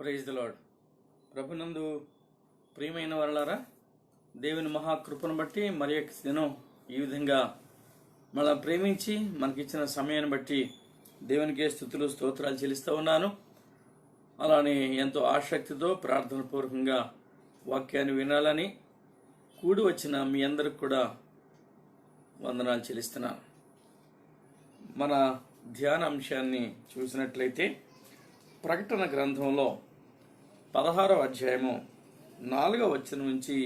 Praise the lord. ప్రభునందు ప్రియమైన వారలారా, దేవుని మహాకృపను బట్టి మరి యొక్క దినం ఈ విధంగా మళ్ళా ప్రేమించి మనకిచ్చిన సమయాన్ని బట్టి దేవునికే స్తుతులు స్తోత్రాలు చెల్లిస్తూ ఉన్నాను. అలానే ఎంతో ఆసక్తితో ప్రార్థనపూర్వకంగా వాక్యాన్ని వినాలని కూడి వచ్చిన మీ అందరికి కూడా వందనాలు చెల్లిస్తున్నాను. మన ధ్యాన అంశాన్ని చూసినట్లయితే ప్రకటన గ్రంథంలో 16వ అధ్యాయము 4వ వచనం నుంచి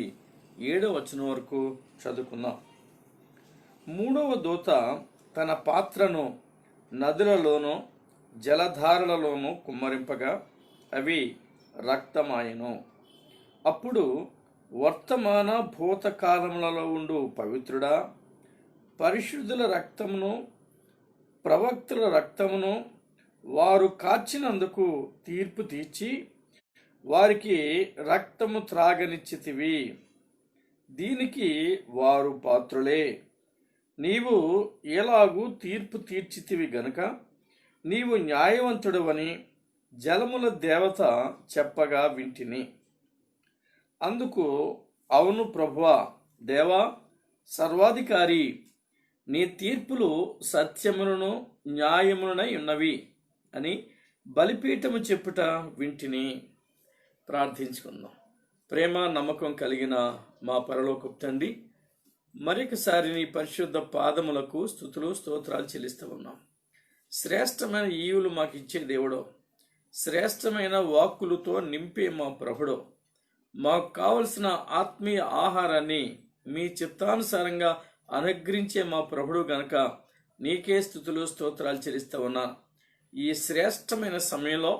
7వ వచనం వరకు చదువుకుందాం. 3వ దూత తన పాత్రను నదులలోనూ జలధారలలోనూ కుమ్మరింపగా అవి రక్తమాయెను. అప్పుడు వర్తమాన భూతకాలములలో ఉండు పవిత్రుడా, పరిశుద్ధుల రక్తమును ప్రవక్తుల రక్తమును వారు కార్చినందుకు తీర్పు తీర్చి వారికి రక్తము త్రాగనిచ్చితివి. దీనికి వారు పాత్రులే. నీవు ఎలాగూ తీర్పు తీర్చితివి గనుక నీవు న్యాయవంతుడవని జలముల దేవత చెప్పగా వింటిని. అందుకు అవును ప్రభువా, దేవా, సర్వాధికారి, నీ తీర్పులు సత్యములను న్యాయములనై ఉన్నవి అని బలిపీఠము చెప్పుట వింటిని. ప్రార్థించుకుందాం. ప్రేమ నమ్మకం కలిగిన మా పరలోకపు తండ్రి, మరొకసారి నీ పరిశుద్ధ పాదములకు స్తుతులు స్తోత్రాలు చెల్లిస్తూ ఉన్నాం. శ్రేష్టమైన ఈవులు మాకు ఇచ్చే దేవుడో, శ్రేష్టమైన వాక్కులతో నింపే మా ప్రభుడో, మాకు కావలసిన ఆత్మీయ ఆహారాన్ని మీ చిత్తానుసారంగా అనుగ్రహించే మా ప్రభుడు గనక నీకే స్తుతులు స్తోత్రాలు చెల్లిస్తూ ఉన్నాను. ఈ శ్రేష్టమైన సమయంలో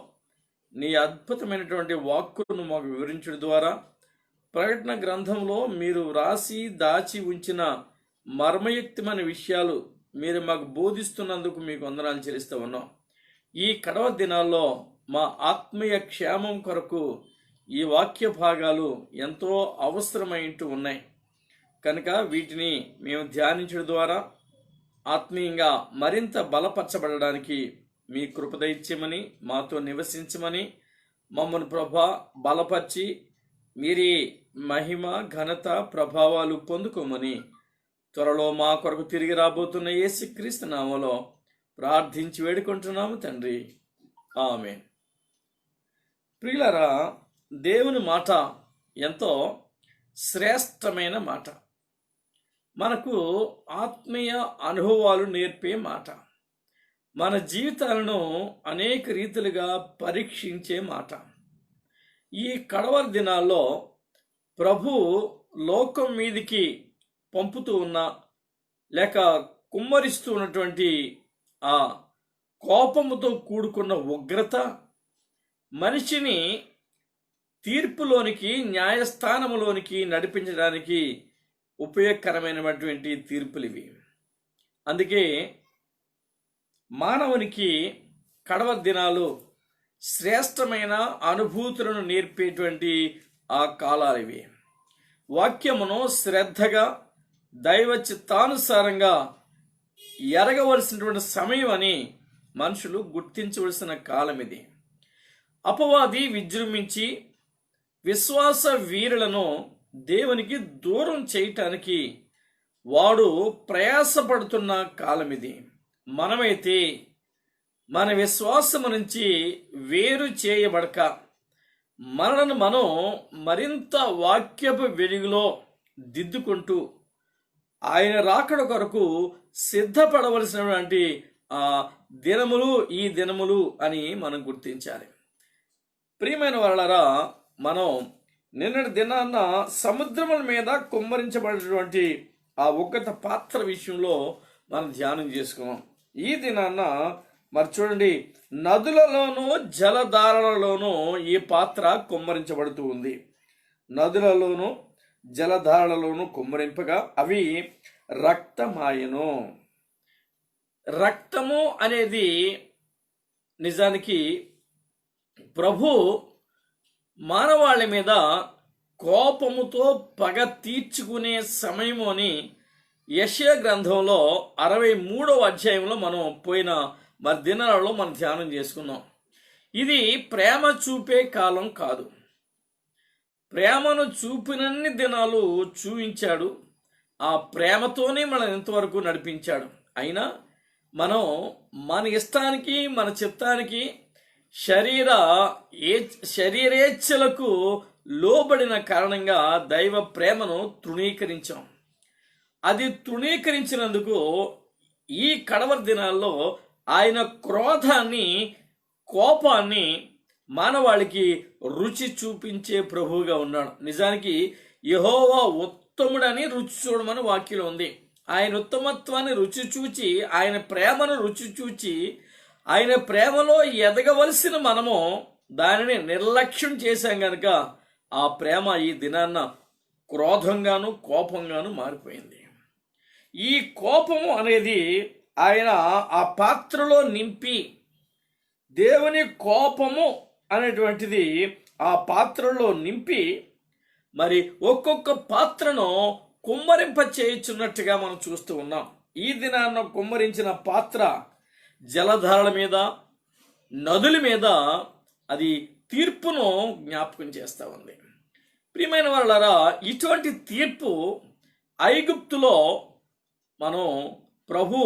నీ అద్భుతమైనటువంటి వాక్కులను మాకు వివరించడం ద్వారా ప్రకటన గ్రంథంలో మీరు రాసి దాచి ఉంచిన మర్మయుక్తమైన విషయాలు మీరు మాకు బోధిస్తున్నందుకు మీకు వందనాలు చెల్లిస్తూ ఉన్నాం. ఈ కడవ దినాల్లో మా ఆత్మీయ క్షేమం కొరకు ఈ వాక్య భాగాలు ఎంతో అవసరమై ఉన్నాయి కనుక వీటిని మేము ధ్యానించడం ద్వారా ఆత్మీయంగా మరింత బలపరచబడడానికి మీ కృప దయచేయమని, మాతో నివసించమని, మమ్మల్ని ప్రభా బలపరిచి మీరి మహిమ ఘనత ప్రభావాలు పొందుకోమని త్వరలో మా కొరకు తిరిగి రాబోతున్న యేసుక్రీస్తు నామములో ప్రార్థించి వేడుకుంటున్నాము తండ్రి, ఆమేన్. ప్రియులారా, దేవుని మాట ఎంతో శ్రేష్టమైన మాట. మనకు ఆత్మీయ అనుభవాలు నేర్పే మాట. మన జీవితాలను అనేక రీతిలుగా పరీక్షించే మాట. ఈ కడవరి దినాల్లో ప్రభు లోకం మీదికి పంపుతూ ఉన్న లేక కుమ్మరిస్తూ ఉన్నటువంటి ఆ కోపముతో కూడుకున్న ఉగ్రత మనిషిని తీర్పులోనికి, న్యాయస్థానములోనికి నడిపించడానికి ఉపయోగకరమైనటువంటి తీర్పులు ఇవి. అందుకే మానవునికి కడవ దినాలు శ్రేష్టమైన అనుభూతులను నేర్పేటువంటి ఆ కాలాలు ఇవి. వాక్యమును శ్రద్ధగా దైవ చిత్తానుసారంగా ఎరగవలసినటువంటి సమయం అని మనుషులు గుర్తించవలసిన కాలం ఇది. అపవాది విజృంభించి విశ్వాస వీరులను దేవునికి దూరం చేయటానికి వాడు ప్రయాసపడుతున్న కాలం ఇది. మనమైతే మన విశ్వాసము నుంచి వేరు చేయబడక మనలను మనం మరింత వాక్యపు వెలుగులో దిద్దుకుంటూ ఆయన రాకడ కొరకు సిద్ధపడవలసినటువంటి ఆ దినములు ఈ దినములు అని మనం గుర్తించాలి. ప్రియమైన వారలారా, మనం నిన్నటి దినాన్న సముద్రముల మీద కుమ్మరించబడినటువంటి ఆ ఉగ్రత పాత్ర విషయంలో మనం ధ్యానం చేసుకున్నాం. ఈ దినాన్న మరి చూడండి, నదులలోనూ జలధారలలోనూ ఈ పాత్ర కుమ్మరించబడుతూ ఉంది. నదులలోనూ జలధారలలోనూ కుమ్మరింపగా అవి రక్తమాయెను. రక్తము అనేది నిజానికి ప్రభు మానవాళి మీద కోపముతో పగ తీర్చుకునే సమయము అని యెషయా గ్రంథంలో 63వ అధ్యాయంలో మనం పోయిన దినాలలో మనం ధ్యానం చేసుకున్నాం. ఇది ప్రేమ చూపే కాలం కాదు. ప్రేమను చూపినన్ని దినాలు చూపించాడు. ఆ ప్రేమతోనే మనం ఇంతవరకు నడిపించాడు. అయినా మనం మన ఇష్టానికి, మన చిత్తానికి, శరీరేచ్ఛలకు లోబడిన కారణంగా దైవ ప్రేమను తృణీకరించాం. అది తృణీకరించినందుకు ఈ కడవరి దినాల్లో ఆయన క్రోధాన్ని, కోపాన్ని మానవాళికి రుచి చూపించే ప్రభువుగా ఉన్నాడు. నిజానికి యెహోవా ఉత్తముడని రుచి చూడమని వాక్యం ఉంది. ఆయన ఉత్తమత్వాన్ని రుచి చూచి, ఆయన ప్రేమను రుచి చూచి, ఆయన ప్రేమలో ఎదగవలసిన మనము దానిని నిర్లక్ష్యం చేశాం గనుక ఆ ప్రేమ ఈ దినాన్న క్రోధంగాను, కోపంగాను మారిపోయింది. ఈ కోపము అనేది ఆయన ఆ పాత్రలో నింపి, దేవుని కోపము అనేటువంటిది ఆ పాత్రలో నింపి, మరి ఒక్కొక్క పాత్రను కుమ్మరింప చేయుచున్నట్టుగా మనం చూస్తూ ఉన్నాం. ఈ దినాన్న కుమ్మరించిన పాత్ర జలధారల మీద, నదుల మీద అది తీర్పును జ్ఞాపకం చేస్తూ ఉంది. ప్రియమైన వాళ్ళారా, ఇటువంటి తీర్పు ఐగుప్తులో మనం ప్రభు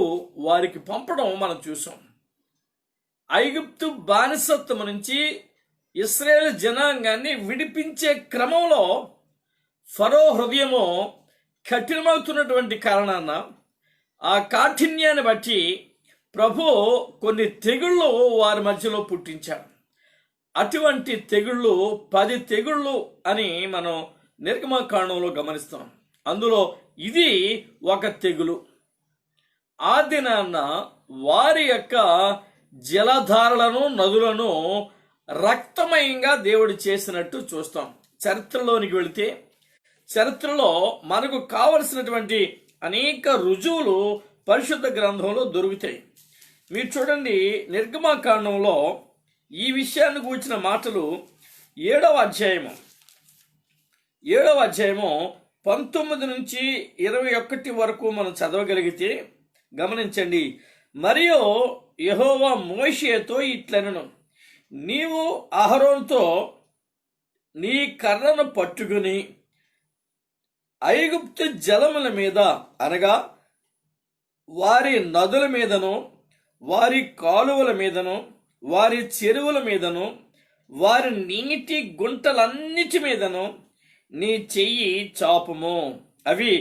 వారికి పంపడం మనం చూసాం. ఐగుప్తు బానిసత్వం నుంచి ఇశ్రాయేలు జనాంగాన్ని విడిపించే క్రమంలో ఫరో హృదయము కఠినమవుతున్నటువంటి కారణాన ఆ కాఠిన్యాన్ని బట్టి ప్రభు కొన్ని తెగుళ్ళు వారి మధ్యలో పుట్టించాడు. అటువంటి తెగుళ్ళు 10 తెగుళ్ళు అని మనం నిర్గమకాండంలో గమనిస్తాం. అందులో ఇది ఒక తెగులు. ఆ దినాన్న వారి యొక్క జలధారలను, నదులను రక్తమయంగా దేవుడు చేసినట్టు చూస్తాం. చరిత్రలోనికి వెళితే చరిత్రలో మనకు కావలసినటువంటి అనేక రుజువులు పరిశుద్ధ గ్రంథంలో దొరుకుతాయి. మీరు చూడండి, నిర్గమకాండంలో ఈ విషయాన్ని గూర్చిన మాటలు 7వ అధ్యాయము 19 నుంచి 21 వరకు మనం చదవగలిగితే గమనించండి. మరియు యెహోవా మోషేతో ఇట్లనెను, నీవు అహరోనుతో నీ కర్రను పట్టుకుని ఐగుప్తు జలముల మీద, అనగా వారి నదుల మీదను, వారి కాలువల మీదను, వారి చెరువుల మీదను, వారి నీటి గుంటలన్నిటి మీదను నీ చెయ్యి చాపుము, అవి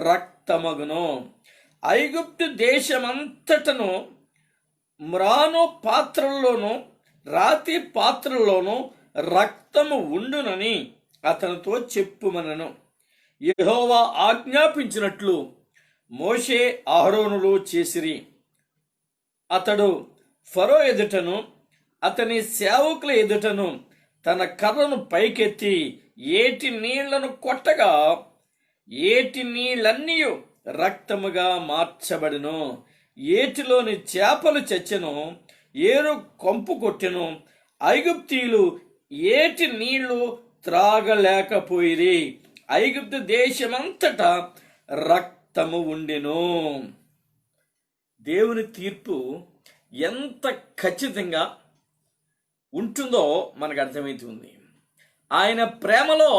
రక్తమగును. ఐగుప్తు దేశమంతటను మ్రాను పాత్రల్లోనూ రాతి పాత్రల్లోనూ రక్తము ఉండునని అతనితో చెప్పుమనెను. యెహోవా ఆజ్ఞాపించినట్లు మోషే, అహరోనులు చేసిరి. అతడు ఫరో ఎదుటను, అతని సేవకుల ఎదుటను తన కర్రను పైకెత్తి ఏటి నీళ్లను కొట్టగా ఏటి నీళ్ళన్నీ రక్తముగా మార్చబడిను. ఏటిలోని చేపలు చచ్చెను, ఏరు కంపు కొట్టెను. ఐగుప్తీయులు ఏటి నీళ్లు త్రాగలేకపోయిరి. ఐగుప్తు దేశమంతటా రక్తము ఉండెను. దేవుని తీర్పు ఎంత ఖచ్చితంగా ఉంటుందో మనకు అర్థమవుతుంది. ఆయన ప్రేమలో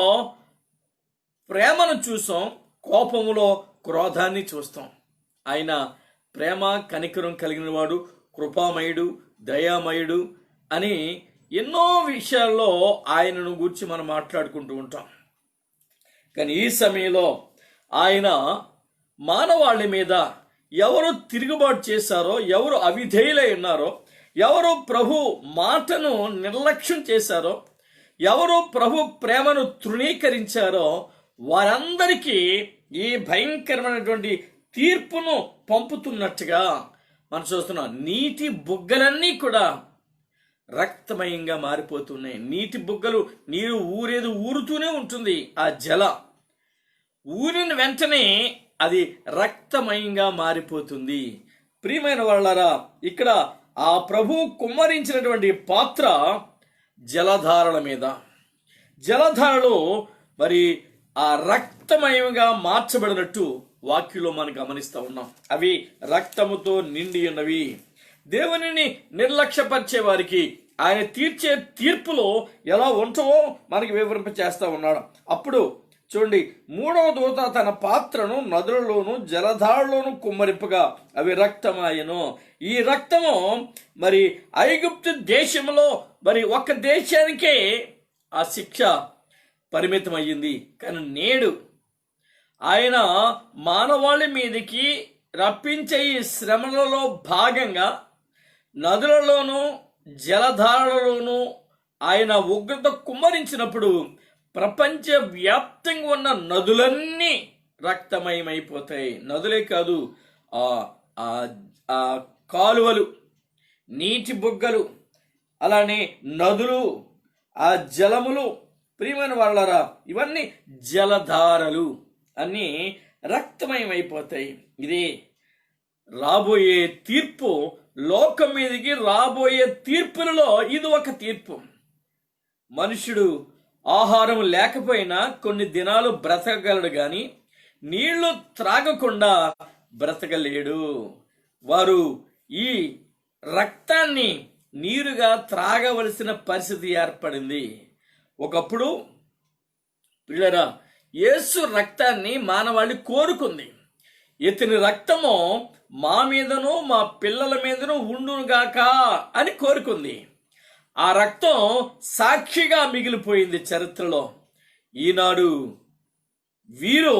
ప్రేమను చూసాం, కోపములో క్రోధాన్ని చూస్తాం. ఆయన ప్రేమ, కనికరం కలిగిన వాడు, కృపామయుడు, దయామయుడు అని ఎన్నో విషయాల్లో ఆయనను గురించి మనం మాట్లాడుకుంటూ ఉంటాం. కానీ ఈ సమయంలో ఆయన మానవాళి మీద ఎవరు తిరుగుబాటు చేశారో, ఎవరు అవిధేయులై ఉన్నారో, ఎవరు ప్రభు మాటను నిర్లక్ష్యం చేశారో, ఎవరు ప్రభు ప్రేమను తృణీకరించారో వారందరికీ ఈ భయంకరమైనటువంటి తీర్పును పంపుతున్నట్టుగా మనం చూస్తున్నాం. నీటి బుగ్గలన్నీ కూడా రక్తమయంగా మారిపోతున్నాయి. నీటి బుగ్గలు, నీరు ఊరుతూనే ఉంటుంది. ఆ జల ఊరిన వెంటనే అది రక్తమయంగా మారిపోతుంది. ప్రియమైన వాళ్ళారా, ఇక్కడ ఆ ప్రభు కుమ్మరించినటువంటి పాత్ర జలధారల మీద, జలధారలు మరి ఆ రక్తమయంగా మార్చబడినట్టు వాక్యంలో మనం గమనిస్తూ ఉన్నాం. అవి రక్తముతో నిండి ఉన్నవి. దేవునిని నిర్లక్ష్యపరిచే వారికి ఆయన తీర్చే తీర్పులో ఎలా ఉంటావో మనకి వివరింప చేస్తా ఉన్నాడు. అప్పుడు చూడండి, మూడవ దూత తన పాత్రను నదులలోను జలధారలోను కుమ్మరింపగా అవి రక్తమాయను. ఈ రక్తము మరి ఐగుప్తు దేశంలో మరి ఒక దేశానికే ఆ శిక్ష పరిమితమయ్యింది. కానీ నేడు ఆయన మానవాళి మీదకి రప్పించే ఈ శ్రమలలో భాగంగా నదులలోనూ జలధారలలోనూ ఆయన ఉగ్రత కుమ్మరించినప్పుడు ప్రపంచ వ్యాప్తంగా ఉన్న నదులన్నీ రక్తమయమైపోతాయి. నదులే కాదు, ఆ కాలువలు, నీటి బుగ్గలు, అలానే నదులు, ఆ జలములు, ప్రియమైన వాళ్ళరా, ఇవన్నీ జలధారలు అన్నీ రక్తమయమైపోతాయి. ఇది రాబోయే తీర్పు. లోకం మీదకి రాబోయే తీర్పులలో ఇది ఒక తీర్పు. మనుషుడు ఆహారం లేకపోయినా కొన్ని దినాలు బ్రతకగలడు, కానీ నీళ్లు త్రాగకుండా బ్రతకలేడు. వారు ఈ రక్తాన్ని నీరుగా త్రాగవలసిన పరిస్థితి ఏర్పడింది. ఒకప్పుడు పిల్లరా, యేసు రక్తాన్ని మానవాళి కోరుకుంది. ఇతని రక్తము మా మీదను మా పిల్లల మీదను ఉండునుగాక అని కోరుకుంది. ఆ రక్తం సాక్షిగా మిగిలిపోయింది చరిత్రలో. ఈనాడు వీరు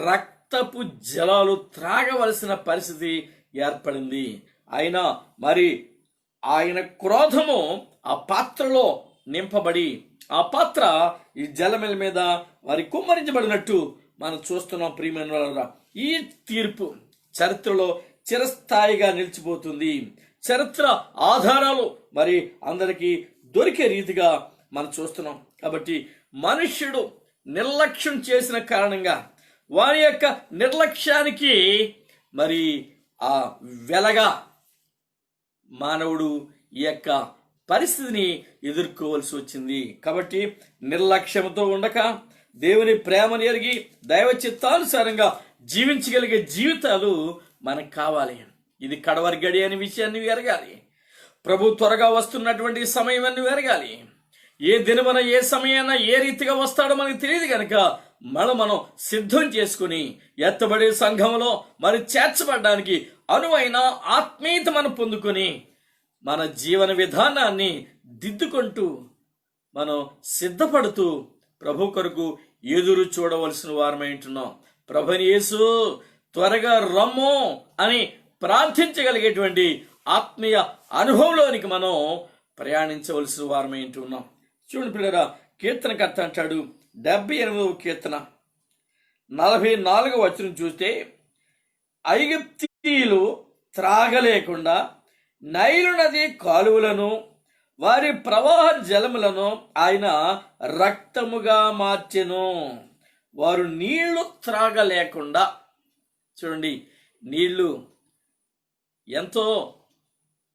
రక్తపు జలాలు త్రాగవలసిన పరిస్థితి ఏర్పడింది. అయినా మరి ఆయన క్రోధము ఆ పాత్రలో నింపబడి ఆ పాత్ర ఈ జలముల మీద మరి కుమ్మరించబడినట్టు మనం చూస్తున్నాం. ప్రియమైన వాళ్ళరా, ఈ తీర్పు చరిత్రలో చిరస్థాయిగా నిలిచిపోతుంది. చరిత్ర ఆధారాలు మరి అందరికీ దొరికే రీతిగా మనం చూస్తున్నాం. కాబట్టి మనుష్యుడు నిర్లక్ష్యం చేసిన కారణంగా వారి యొక్క నిర్లక్ష్యానికి మరి ఆ వెలగా మానవుడు ఈ యొక్క పరిస్థితిని ఎదుర్కోవలసి వచ్చింది. కాబట్టి నిర్లక్ష్యంతో ఉండక దేవుని ప్రేమను ఎరిగి దైవ చిత్తానుసారంగా జీవించగలిగే జీవితాలు మనకు కావాలి. ఇది కడవరి గడి అనే విషయాన్ని ఎరగాలి. ప్రభు త్వరగా వస్తున్నటువంటి సమయం అని ఎరగాలి. ఏ దినమన ఏ సమయాన ఏ రీతిగా వస్తాడో మనకు తెలియదు కనుక మనం సిద్ధం చేసుకుని ఎత్తబడే సంఘంలో మరి చేర్చబడడానికి అనువైన ఆత్మీయత మనం పొందుకొని మన జీవన విధానాన్ని దిద్దుకుంటూ మనం సిద్ధపడుతూ ప్రభు కొరకు ఎదురు చూడవలసిన వారమై ఉంటున్నాం. ప్రభుని యేసు త్వరగా రమ్ము అని ప్రార్థించగలిగేటువంటి ఆత్మీయ అనుభవంలోనికి మనం ప్రయాణించవలసిన వారమై ఉంటున్నాం. చూడండి పిల్లరా, కీర్తనకర్త అంటాడు 78వ కీర్తన 44వ వచనం చూస్తే, ఐగుప్తీయులు త్రాగలేకుండా నైలు నది కాలువలను వారి ప్రవాహ జలములను ఆయన రక్తముగా మార్చెను. వారు నీళ్లు త్రాగలేకుండా. చూడండి, నీళ్లు ఎంతో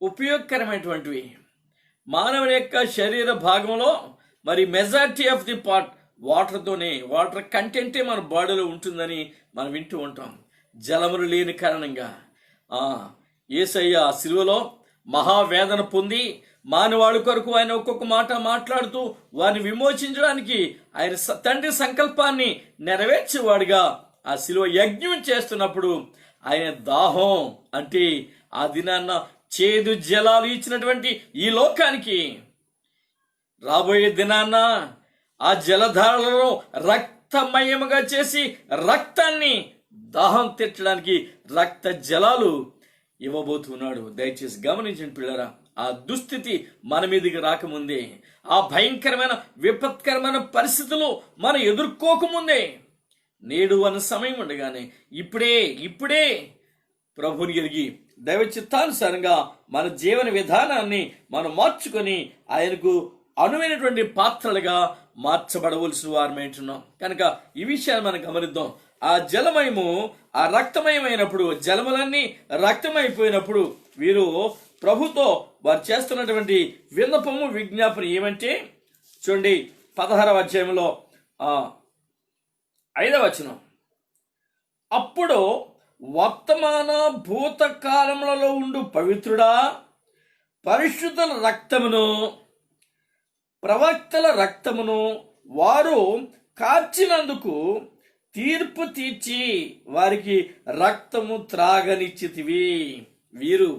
ఉపయోగకరమైనటువంటివి. మానవుని యొక్క శరీర భాగంలో మరి majority of the part water కంటెంటే మన బాడీలో ఉంటుందని మనం వింటూ ఉంటాం. జలములు లేని కారణంగా యేసయ్య సిలువలో మహావేదన పొంది మానవాళి కొరకు ఆయన ఒక్కొక్క మాట మాట్లాడుతూ వారిని విమోచించడానికి ఆయన తండ్రి సంకల్పాన్ని నెరవేర్చేవాడిగా ఆ సిలువ యజ్ఞం చేస్తున్నప్పుడు ఆయన దాహం అంటే ఆ దినాన్న చేదు జలాలు ఇచ్చినటువంటి ఈ లోకానికి రాబోయే దినాన్న ఆ జలధారలలో రక్తమయముగా చేసి రక్తాన్ని దాహం తీర్చడానికి రక్త జలాలు ఇవ్వబోతున్నాడు. దయచేసి గమనించండి పిల్లరా, ఆ దుస్థితి మన మీదకి రాకముందే, ఆ భయంకరమైన విపత్కరమైన పరిస్థితులు మనం ఎదుర్కోకముందే, నేడు అన్న సమయం ఉండగానే ఇప్పుడే ప్రభుని ఎరిగి దైవ చిత్తానుసారంగా మన జీవన విధానాన్ని మనం మార్చుకొని ఆయనకు అనువైనటువంటి పాత్రలుగా మార్చబడవలసిన వారమేంటున్నాం కనుక ఈ విషయాన్ని మనం గమనిద్దాం. ఆ జలమయము ఆ రక్తమయమైనప్పుడు, జలములన్నీ రక్తమైపోయినప్పుడు వీరు ప్రభుతో వారు చేస్తున్నటువంటి విన్నపము విజ్ఞాపన ఏమంటే, చూడండి 16వ అధ్యాయంలో 5వ వచనం, అప్పుడు వర్తమాన భూతకాలములలో ఉండు పవిత్రుడా, పరిశుద్ధుల రక్తమును ప్రవక్తల రక్తమును వారు కార్చినందుకు తీర్పు తీర్చి వారికి రక్తము త్రాగనిచ్చితివి. వీరు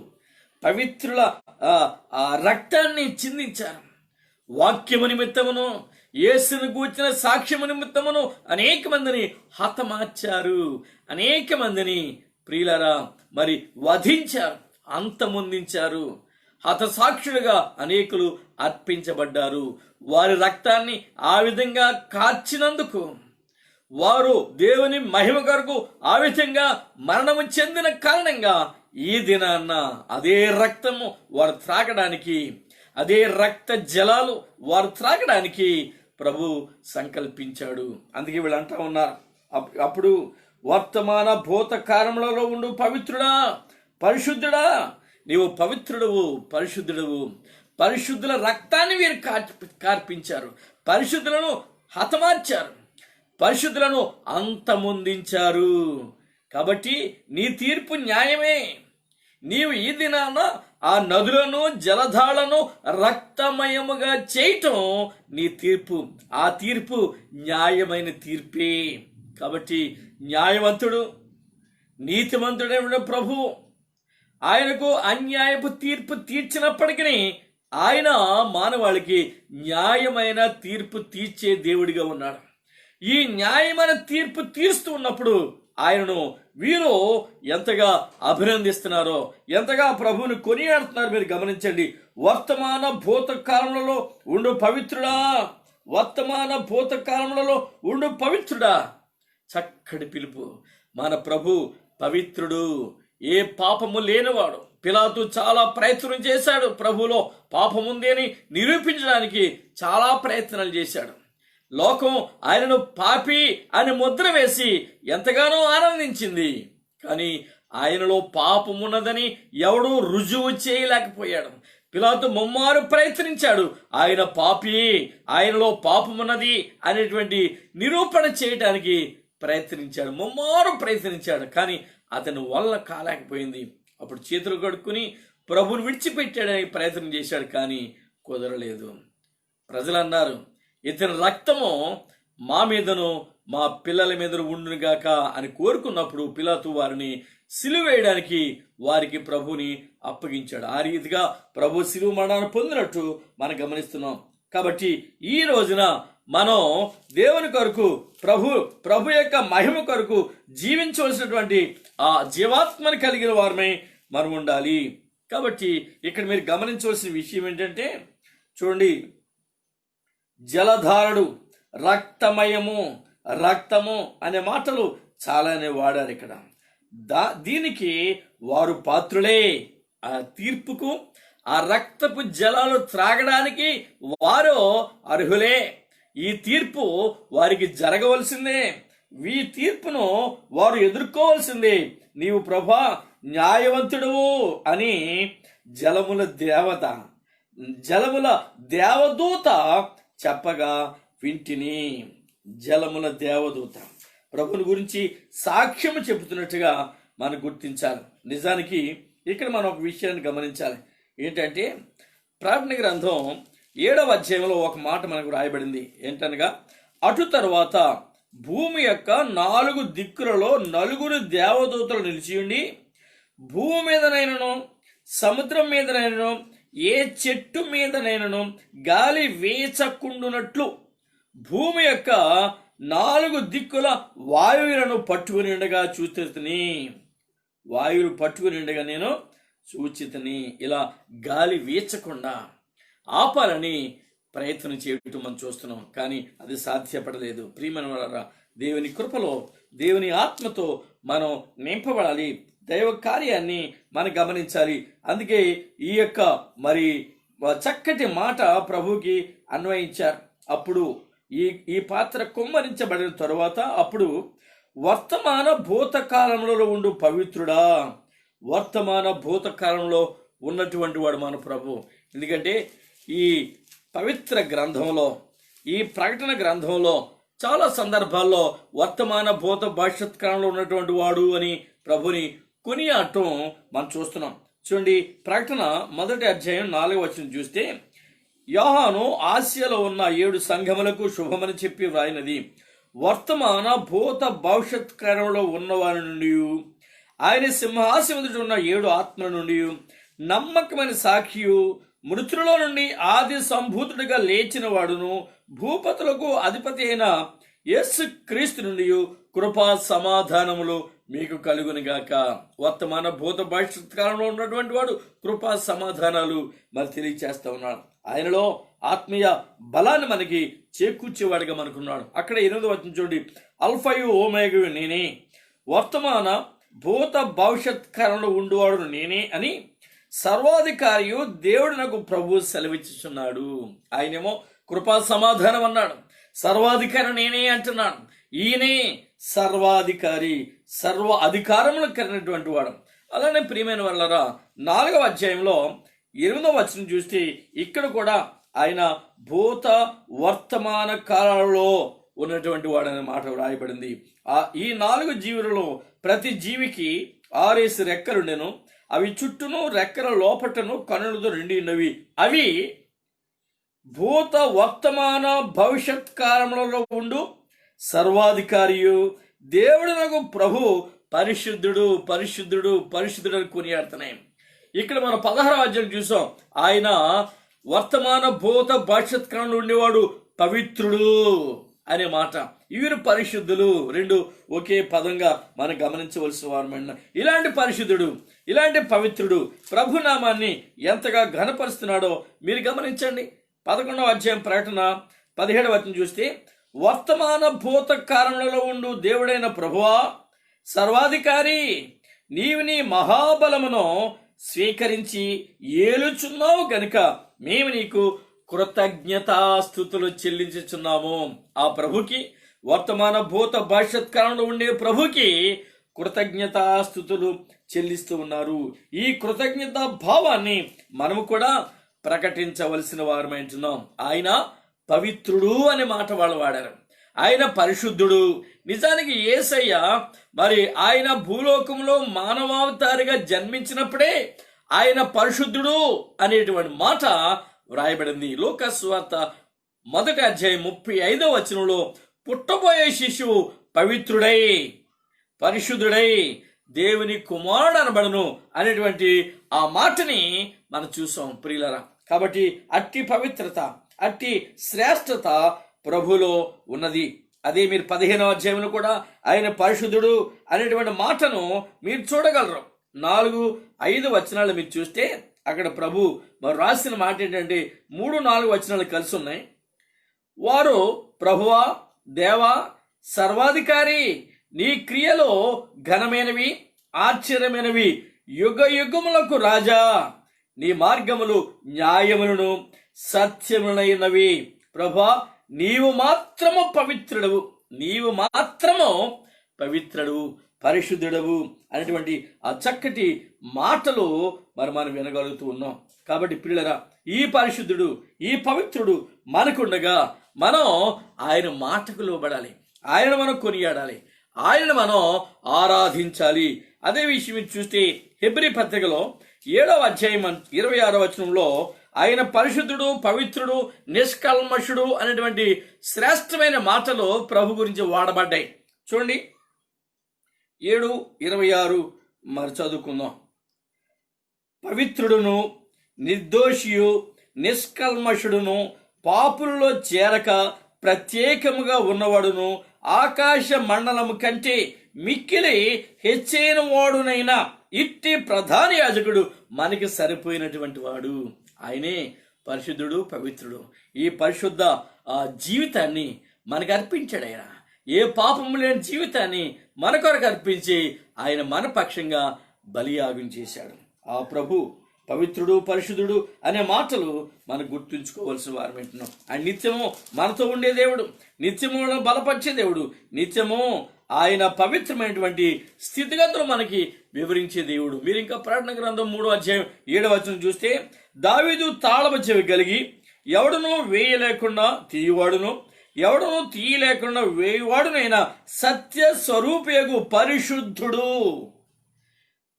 పవిత్రుల రక్తాన్ని చిందించారు. వాక్యము నిమిత్తమును యేసును గూర్చిన సాక్ష్యము నిమిత్తమును అనేక మందిని హతమార్చారు. అనేక మందిని ప్రియులరా మరి వధించారు, అంతమొందించారు. హతసాక్షులుగా అనేకులు అర్పించబడ్డారు. వారి రక్తాన్ని ఆ విధంగా కార్చినందుకు వారు దేవుని మహిమ కొరకు ఆ విధంగా మరణము చెందిన కారణంగా ఈ దినాన్న అదే రక్తము వారు త్రాగడానికి, అదే రక్త జలాలు వారు త్రాగడానికి ప్రభు సంకల్పించాడు. అందుకే వీళ్ళు అంటా ఉన్నారు, అప్పుడు వర్తమాన భూత కాలములలో ఉండు పవిత్రుడా, పరిశుద్ధుడా, నీవు పవిత్రుడవు, పరిశుద్ధుడవు. పరిశుద్ధుల రక్తాన్ని వీరు కార్పించారు, పరిశుద్ధులను హతమార్చారు, పరిశుద్ధులను అంతమొందించారు. కాబట్టి నీ తీర్పు న్యాయమే. నీవు ఈ దినాన ఆ నదులను జలధాలను రక్తమయముగా చేయటం నీ తీర్పు. ఆ తీర్పు న్యాయమైన తీర్పే. కాబట్టి న్యాయవంతుడు, నీతిమంతుడైన ప్రభు ఆయనకు అన్యాయపు తీర్పు తీర్చినప్పటికీ ఆయన మానవాళికి న్యాయమైన తీర్పు తీర్చే దేవుడిగా ఉన్నాడు. ఈ న్యాయమైన తీర్పు తీరుస్తూ ఉన్నప్పుడు ఆయనను వీరు ఎంతగా అభినందిస్తున్నారో, ఎంతగా ప్రభువుని కొనియాడుతున్నారు మీరు గమనించండి. వర్తమాన భూత కాలములలో ఉండు పవిత్రుడా, వర్తమాన భూత కాలములలో ఉండు పవిత్రుడా. చక్కటి పిలుపు. మన ప్రభు పవిత్రుడు, ఏ పాపము లేనివాడు. పిలాతు చాలా ప్రయత్నం చేశాడు, ప్రభులో పాపముంది అని నిరూపించడానికి చాలా ప్రయత్నాలు చేశాడు. లోకం ఆయనను పాపి అని ముద్ర వేసి ఎంతగానో ఆనందించింది. కానీ ఆయనలో పాపమున్నదని ఎవడూ రుజువు చేయలేకపోయాడు. పిలాతు ముమ్మారు ప్రయత్నించాడు, ఆయన పాపి, ఆయనలో పాపమున్నది అనేటువంటి నిరూపణ చేయడానికి ప్రయత్నించాడు, ముమ్మారు ప్రయత్నించాడు. కానీ అతని వల్ల కాలేకపోయింది. అప్పుడు చేతులు కడుక్కుని ప్రభుని విడిచిపెట్టాడని ప్రయత్నం చేశాడు, కానీ కుదరలేదు. ప్రజలు అన్నారు, ఇతని రక్తము మా మీదను మా పిల్లల మీద ఉండునుగాక అని కోరుకున్నప్పుడు పిలాతు వారిని సిలువేయడానికి వారికి ప్రభుని అప్పగించాడు. ఆ రీతిగా ప్రభు సిలువ మరణాన్ని పొందినట్టు మనం గమనిస్తున్నాం. కాబట్టి ఈ రోజున మనం దేవుని కొరకు ప్రభు యొక్క మహిమ కొరకు జీవించవలసినటువంటి ఆ జీవాత్మని కలిగిన వారమై మనం ఉండాలి. కాబట్టి ఇక్కడ మీరు గమనించవలసిన విషయం ఏంటంటే, చూడండి, జలధారుడు, రక్తము అనే మాటలు చాలానే వాడారు ఇక్కడ. దీనికి వారు పాత్రులే. ఆ తీర్పుకు, ఆ రక్తపు జలాలు త్రాగడానికి వారు అర్హులే. ఈ తీర్పు వారికి జరగవలసిందే. ఈ తీర్పును వారు ఎదుర్కోవాల్సిందే. నీవు ప్రభా న్యాయవంతుడువు అని జలముల దేవదూత చెప్పగా వింటిని. జలముల దేవదూత ప్రభుని గురించి సాక్ష్యము చెబుతున్నట్టుగా మనం గుర్తించాలి. నిజానికి ఇక్కడ మనం ఒక విషయాన్ని గమనించాలి. ఏంటంటే, ప్రకటన గ్రంథం 7వ అధ్యాయంలో ఒక మాట మనకు రాయబడింది. ఏంటనగా, అటు తరువాత భూమి యొక్క 4 దిక్కులలో 4 దేవదూతలు నిలిచి ఉండి, భూమి మీదనైనను సముద్రం మీదనైనను ఏ చెట్టు మీదనైనను గాలి వేచకుండునట్లు భూమి యొక్క 4 దిక్కుల వాయువులను పట్టుకుని ఉండగా చూచితిని. వాయువులు పట్టుకుని ఉండగా నేను చూచితిని. ఇలా గాలి వీచకుండా ఆపాలని ప్రయత్నం చేయటం మనం చూస్తున్నాం, కానీ అది సాధ్యపడలేదు. ప్రియమైన వారా, దేవుని కృపలో, దేవుని ఆత్మతో మనం నింపబడాలి. దైవ కార్యాన్ని మనం గమనించాలి. అందుకే ఈ యొక్క మరి చక్కటి మాట ప్రభుకి అన్వయించారు. అప్పుడు ఈ పాత్ర కుమ్మరించబడిన తరువాత అప్పుడు వర్తమాన భూతకాలంలో ఉండు పవిత్రుడా. వర్తమాన భూతకాలంలో ఉన్నటువంటి వాడు మన ప్రభు. ఎందుకంటే ఈ పవిత్ర గ్రంథంలో, ఈ ప్రకటన గ్రంథంలో చాలా సందర్భాల్లో వర్తమాన భూత భవిష్యత్ కాలంలో ఉన్నటువంటి వాడు అని ప్రభుని కొనియాడటం మనం చూస్తున్నాం. చూడండి, ప్రకటన 1:4 చూస్తే, యోహాను ఆసియాలో ఉన్న 7 సంఘములకు శుభమని చెప్పి వ్రాయినది, వర్తమాన భూత భవిష్యత్ కాలంలో ఉన్నవారి నుండి, ఆయన సింహాసనం ఎదుట ఉన్న 7 ఆత్మల నుండి, నమ్మకమైన సాక్షియు, మృతులలో నుండి ఆది సంభూతుడిగా లేచిన వాడును, భూపతులకు అధిపతి అయిన యేసు క్రీస్తు నుండి కృపా సమాధానములు మీకు కలుగునుగాక. వర్తమాన భూత భవిష్యత్ కాలంలో ఉన్నటువంటి వాడు కృపా సమాధానాలు మరి తెలియచేస్తా ఉన్నాడు. ఆయనలో ఆత్మీయ బలాన్ని మనకి చేకూర్చేవాడిగా మనకున్నాడు. అక్కడ 8వ వచనం చూడండి, అల్ఫయు ఓమేగయు నేనే, వర్తమాన భూత భవిష్యత్ కాలంలో ఉండువాడు నేనే అని సర్వాధికారియు దేవుడు నాకు ప్రభు సెలవిచ్చుచున్నాడు. ఆయనేమో కృపా సమాధానం అన్నాడు, సర్వాధికారి నేనే అంటున్నాడు. ఈయనే సర్వాధికారి, సర్వ అధికారములు కలిగినటువంటి వాడు. అలానే ప్రియమైన వాళ్ళరా, 4వ అధ్యాయంలో 8వ వచనం చూస్తే ఇక్కడ కూడా ఆయన భూత వర్తమాన కాలంలో ఉన్నటువంటి వాడనే మాట వ్రాయబడింది. ఈ 4 జీవులలో ప్రతి జీవికి 6 రెక్కలుండెను, అవి చుట్టూను రెక్కల లోపటను కనులతో నిండినవి. అవి భూత వర్తమాన భవిష్యత్ కాలములలో ఉండు సర్వాధికారియు దేవుడునకు ప్రభు పరిశుద్ధుడు పరిశుద్ధుడు పరిశుద్ధుడు అని కొనియాడుతున్నాయి. ఇక్కడ మనం 16వ అధ్యాయం చూసాం, ఆయన వర్తమాన భూత భవిష్యత్ కాలంలో ఉండేవాడు పవిత్రుడు అనే మాట. వీరు పరిశుద్ధులు, 2 ఒకే పదంగా మనం గమనించవలసిన వారమైన ఇలాంటి పరిశుద్ధుడు, ఇలాంటి పవిత్రుడు ప్రభునామాన్ని ఎంతగా ఘనపరుస్తున్నాడో మీరు గమనించండి. 11వ అధ్యాయం ప్రకటన 17వ వచనం చూస్తే, వర్తమాన భూత కాలంలో ఉండు దేవుడైన ప్రభువా సర్వాధికారి, నీవు నీ మహాబలమును స్వీకరించి ఏలుచున్నావు గనుక మేము నీకు కృతజ్ఞతాస్తుతులు చెల్లించుచున్నాము. ఆ ప్రభుకి, వర్తమాన భూత భవిష్యత్ కాలంలో ఉండే ప్రభుకి కృతజ్ఞతాస్తుతులు చెల్లిస్తూ ఉన్నారు. ఈ కృతజ్ఞతా భావాన్ని మనము కూడా ప్రకటించవలసిన వారమైంటున్నాం. ఆయన పవిత్రుడు అనే మాట వాళ్ళు వాడారు. ఆయన పరిశుద్ధుడు. నిజానికి యేసయ్య మరి ఆయన భూలోకంలో మానవావతారిగా జన్మించినప్పుడే ఆయన పరిశుద్ధుడు అనేటువంటి మాట వ్రాయబడింది. లూకా సువార్త 1వ అధ్యాయం 35వ వచనంలో పుట్టబోయే శిశువు పవిత్రుడై పరిశుద్ధుడై దేవుని కుమారుడు అనబడను అనేటువంటి ఆ మాటని మనం చూసాం ప్రియులరా. కాబట్టి అట్టి పవిత్రత, అట్టి శ్రేష్టత ప్రభులో ఉన్నది. అదే మీరు 15వ అధ్యాయంలో కూడా ఆయన పరిశుద్ధుడు అనేటువంటి మాటను మీరు చూడగలరు. 4-5 వచనాలు మీరు చూస్తే అక్కడ ప్రభు మరి రాసిన మాట ఏంటంటే 3-4 వచనాలు కలిసి ఉన్నాయి. వారు ప్రభువా దేవా సర్వాధికారి, నీ క్రియలో ఘనమైనవి ఆశ్చర్యమైనవి, యుగ యుగములకు రాజా, నీ మార్గములు న్యాయములను సత్యములైనవి. ప్రభా నీవు మాత్రము పవిత్రుడవు, నీవు మాత్రము పవిత్రుడు పరిశుద్ధుడవు అనేటువంటి ఆ చక్కటి మాటలు మరి మనం వినగలుగుతూ ఉన్నాం. కాబట్టి పిల్లరా, ఈ పరిశుద్ధుడు ఈ పవిత్రుడు మనకుండగా మనం ఆయన మాటకు లోబడాలి, ఆయనను మనం కొనియాడాలి, ఆయనను మనం ఆరాధించాలి. అదే విషయం చూస్తే హెబ్రీ పత్రికలో 7వ అధ్యాయం 26వ వచనంలో ఆయన పరిశుద్ధుడు పవిత్రుడు నిష్కల్మషుడు అనేటువంటి శ్రేష్టమైన మాటలు ప్రభు గురించి వాడబడ్డాయి. చూడండి 7:26 మరి చదువుకుందాం. పవిత్రుడును నిర్దోషియు నిష్కల్మషుడును పాపులలో చేరక ప్రత్యేకముగా ఉన్నవాడును ఆకాశ మండలము కంటే మిక్కిలి హెచ్చైన వాడునైనా ఇట్టి ప్రధాన యాజకుడు మనకి సరిపోయినటువంటి వాడు. ఆయనే పరిశుద్ధుడు పవిత్రుడు. ఈ పరిశుద్ధ జీవితాన్ని మనకు అర్పించాడు. ఆయన ఏ పాపము లేని జీవితాన్ని మన కొరకు అర్పించి ఆయన మన పక్షంగా బలియాగం చేశాడు. ఆ ప్రభు పవిత్రుడు పరిశుద్ధుడు అనే మాటలు మనం గుర్తుంచుకోవాల్సిన వారు వింటున్నాం. ఆయన నిత్యము మనతో ఉండే దేవుడు, నిత్యము బలపరిచే దేవుడు, నిత్యము ఆయన పవిత్రమైనటువంటి స్థితిగతులు మనకి వివరించే దేవుడు. మీరు ఇంకా ప్రకటన గ్రంథం 3వ అధ్యాయం 7వ వచనం చూస్తే, దావీదు తాళము చెవి కలిగి ఎవడును వేయలేకుండా తీయవాడును ఎవడును తీయలేకుండా వేయువాడునైనా సత్య స్వరూపయగు పరిశుద్ధుడు.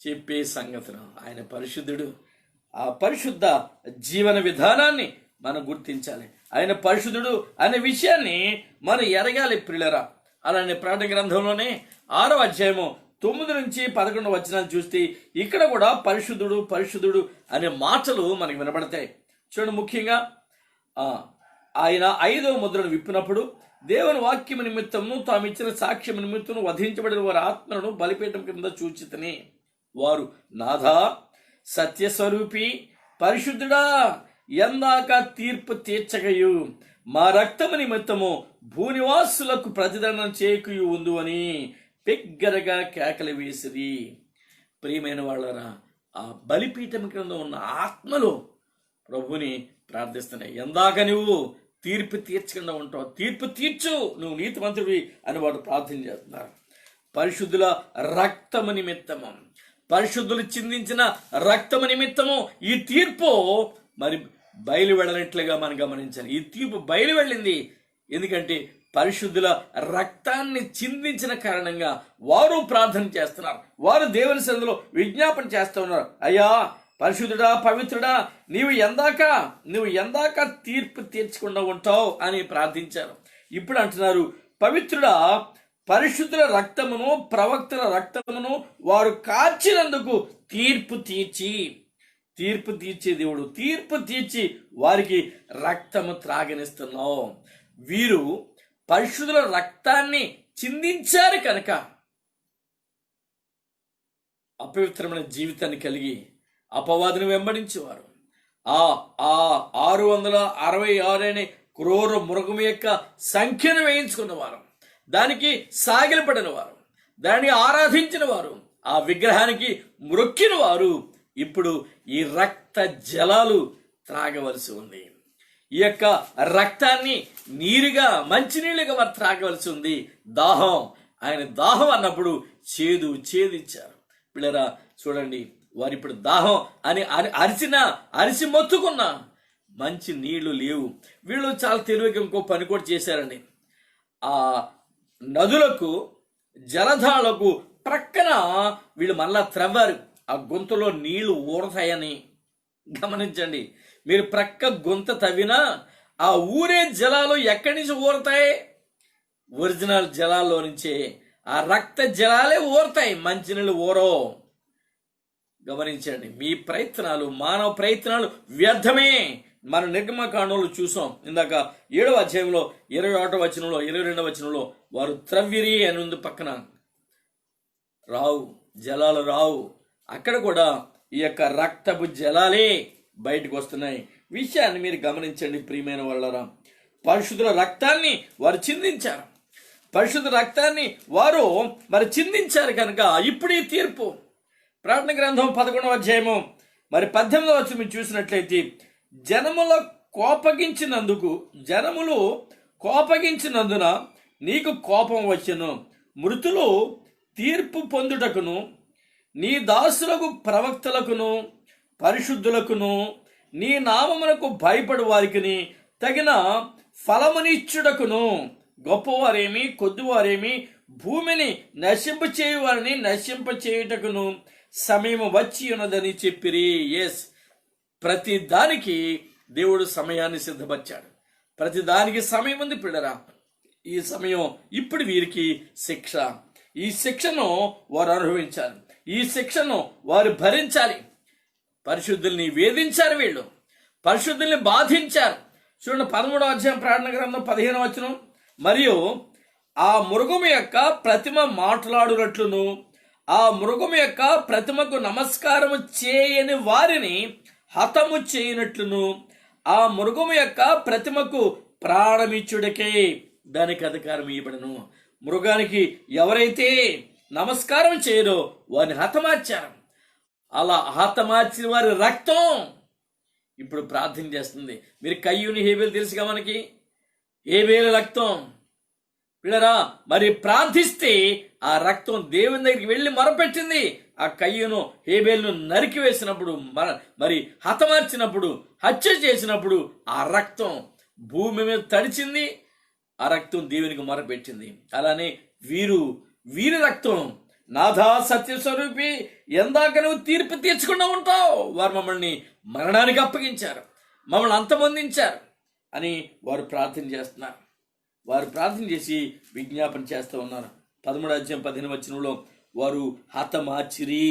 చెప్పే సంగతులు. ఆయన పరిశుద్ధుడు. ఆ పరిశుద్ధ జీవన విధానాన్ని మనం గుర్తించాలి. ఆయన పరిశుద్ధుడు అనే విషయాన్ని మనం ఎరగాలి ప్రియులారా. అలానే ప్రకటన గ్రంథంలోనే 6వ అధ్యాయము 9 నుంచి 11 వచనాలు చూస్తే ఇక్కడ కూడా పరిశుద్ధుడు పరిశుద్ధుడు అనే మాటలు మనకు వినబడతాయి. చూడండి, ముఖ్యంగా ఆయన 5వ ముద్రను విప్పినప్పుడు దేవుని వాక్యము నిమిత్తము తాము ఇచ్చిన సాక్ష్యం నిమిత్తము వధించబడిన వారి ఆత్మలను బలిపీఠం కింద చూచితని వారు, నాథా సత్యస్వరూపి పరిశుద్ధుడా, ఎందాక తీర్పు తీర్చకయు మా రక్తము నిమిత్తము భూనివాసులకు ప్రతిదండన చేయకయు ఉందు అని పెగ్గరగా కేకలు వేసిరి. ప్రియమైన వాళ్ళరా, ఆ బలిపీఠం కింద ఉన్న ఆత్మలు ప్రభుని ప్రార్థిస్తున్నాయి. ఎందాక నువ్వు తీర్పు తీర్చకుండా ఉంటావు, తీర్పు తీర్చు, నువ్వు నీతిమంతుడివి అని వాడు ప్రార్థన చేస్తున్నారు. పరిశుద్ధుల రక్తము నిమిత్తము, పరిశుద్ధులు చిందించిన రక్తము నిమిత్తము ఈ తీర్పు మరి బయలు వెళ్ళనట్లుగా మనం గమనించాలి. ఈ తీర్పు బయలు వెళ్ళింది. ఎందుకంటే పరిశుద్ధుల రక్తాన్ని చిందించిన కారణంగా వారు ప్రార్థన చేస్తున్నారు. వారు దేవుని సన్నిధిలో విజ్ఞాపన చేస్తూ ఉన్నారు, అయ్యా పరిశుద్ధుడా పవిత్రుడా, నువ్వు ఎందాక తీర్పు తీర్చకుండా ఉంటావు అని ప్రార్థించారు. ఇప్పుడు అంటున్నారు, పవిత్రుడా, పరిశుద్ధుల రక్తమును ప్రవక్తల రక్తమును వారు కార్చినందుకు తీర్పు తీర్చే దేవుడు, తీర్పు తీర్చి వారికి రక్తము త్రాగనిస్తున్నావు. వీరు పరిశుద్ధుల రక్తాన్ని చిందించారు కనుక అపవిత్రమైన జీవితాన్ని కలిగి అపవాదిని వెంబడించేవారు. ఆ 666 అనే క్రూర మృగం యొక్క సంఖ్యను వేయించుకున్నవారు, దానికి సాగిలపడిన వారు, దాన్ని ఆరాధించిన వారు, ఆ విగ్రహానికి మ్రొక్కిన వారు ఇప్పుడు ఈ రక్త జలాలు త్రాగవలసి ఉంది. ఈ యొక్క రక్తాన్ని నీరుగా, మంచినీళ్ళుగా వారు త్రాగవలసి ఉంది. దాహం, ఆయన దాహం అన్నప్పుడు చేదిచ్చారు. పిల్లరా చూడండి, వారు ఇప్పుడు దాహం అని అరిసి మొత్తుకున్నా మంచి నీళ్లు లేవు. వీళ్ళు చాలా తెలివిగా ఇంకో పని కూడా చేశారండి. ఆ నదులకు, జలధాలకు ప్రక్కన వీళ్ళు మళ్ళా త్రవ్వారు. ఆ గుంతలో నీళ్లు ఊరతాయని గమనించండి. మీరు ప్రక్క గుంత తవ్వినా ఆ ఊరే జలాలు ఎక్కడి నుంచి ఊరతాయి? ఒరిజినల్ జలాల్లో నుంచే. ఆ రక్త జలాలే ఊరతాయి, మంచినీళ్ళు ఊరో. గమనించండి, మీ ప్రయత్నాలు, మానవ ప్రయత్నాలు వ్యర్థమే. మనం నిర్గమకాండంలో చూసాం. ఇందాక 7వ అధ్యాయంలో 21వ వచనంలో 22వ వచనంలో వారు త్రవ్విరి అని ఉంది, పక్కన రావు, జలాలు రావు. అక్కడ కూడా ఈ యొక్క రక్తపు జలాలే బయటకు వస్తున్నాయి. విషయాన్ని మీరు గమనించండి ప్రియమైన వాళ్ళరా. పరిశుద్ధుల రక్తాన్ని వారు చిందించారు. పరిశుద్ధ రక్తాన్ని వారు మరి చిందించారు కనుక ఇప్పుడు ఈ తీర్పు. ప్రకటన గ్రంథం 11వ అధ్యాయము మరి 18వ వచనం మీరు చూసినట్లయితే, జనములు కోపగించినందున నీకు కోపం వచ్చెను, మృతులు తీర్పు పొందుటకును నీ దాసులకు ప్రవక్తలకును పరిశుద్ధులకును నీ నామమునకు భయపడు వారికి తగిన ఫలమునిచ్చుటకును గొప్పవారేమి కొద్దివారేమి భూమిని నశింపచేయువారిని నశింపచేయుటకును సమయం వచ్చి ఉన్నదని చెప్పిరి. ఎస్, ప్రతి దానికి దేవుడు సమయాన్ని సిద్ధపరిచాడు. ప్రతి దానికి సమయం ఉంది పిల్లరా. ఈ సమయం ఇప్పుడు వీరికి శిక్ష. ఈ శిక్షను వారు అనుభవించాలి. ఈ శిక్షను వారు భరించాలి. పరిశుద్ధుల్ని వేధించారు, వీళ్ళు పరిశుద్ధుల్ని బాధించారు. చూడండి, 13వ అధ్యాయం ప్రకటన గ్రంథం 15వ వచనం, మరియు ఆ మృగము యొక్క ప్రతిమ మాట్లాడునట్లును ఆ మృగము యొక్క ప్రతిమకు నమస్కారము చేయని వారిని హతము చేయనట్లును ఆ మృగము యొక్క ప్రతిమకు ప్రాణమిచ్చుడికే దానికి అధికారం ఇవ్వబడను. మృగానికి ఎవరైతే నమస్కారం చేయరో వారిని హతమార్చారు. అలా హతమార్చిన వారి రక్తం ఇప్పుడు ప్రార్థన చేస్తుంది. మీరు కయ్యూని హేబేలు తెలుసుగా మనకి, హేబేలు రక్తం పిల్లరా. మరి ప్రార్థిస్తే ఆ రక్తం దేవుని దగ్గరికి వెళ్ళి మొరపెట్టింది. ఆ కయ్యూను హేబేలును నరికి వేసినప్పుడు, మరి హతమార్చినప్పుడు, హత్య చేసినప్పుడు ఆ రక్తం భూమి మీద తడిచింది. ఆ రక్తం దేవునికి మొరపెట్టింది. అలానే వీరి రక్తం నాథా సత్యస్వరూపి, ఎందాక నువ్వు తీర్పు తీర్చకుండా ఉంటావు? వారు మమ్మల్ని మరణానికి అప్పగించారు, మమ్మల్ని అంతమొందించారు అని వారు ప్రార్థన చేస్తున్నారు. వారు ప్రార్థన చేసి విజ్ఞాపన చేస్తూ ఉన్నారు. 13:15 వారు హతమార్చిరి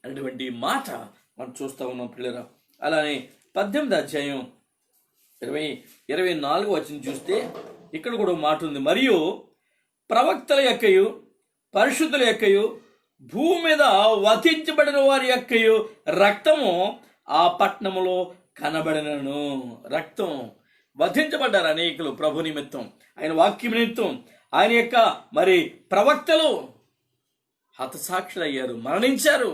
అనేటువంటి మాట మనం చూస్తూ ఉన్నాం పిల్లరా. అలానే 18:24 చూస్తే ఇక్కడ కూడా మాట ఉంది. మరియు ప్రవక్తల యొక్కయు పరిశుద్ధుల యొక్కయు భూమి మీద వధించబడిన వారి యొక్కయు రక్తము ఆ పట్టణములో కనబడినను. రక్తం, వధించబడ్డారు అనేకులు ప్రభు నిమిత్తం, ఆయన వాక్యం నిమిత్తం. ఆయన యొక్క మరి ప్రవక్తలు హతసాక్షులయ్యారు, మరణించారు.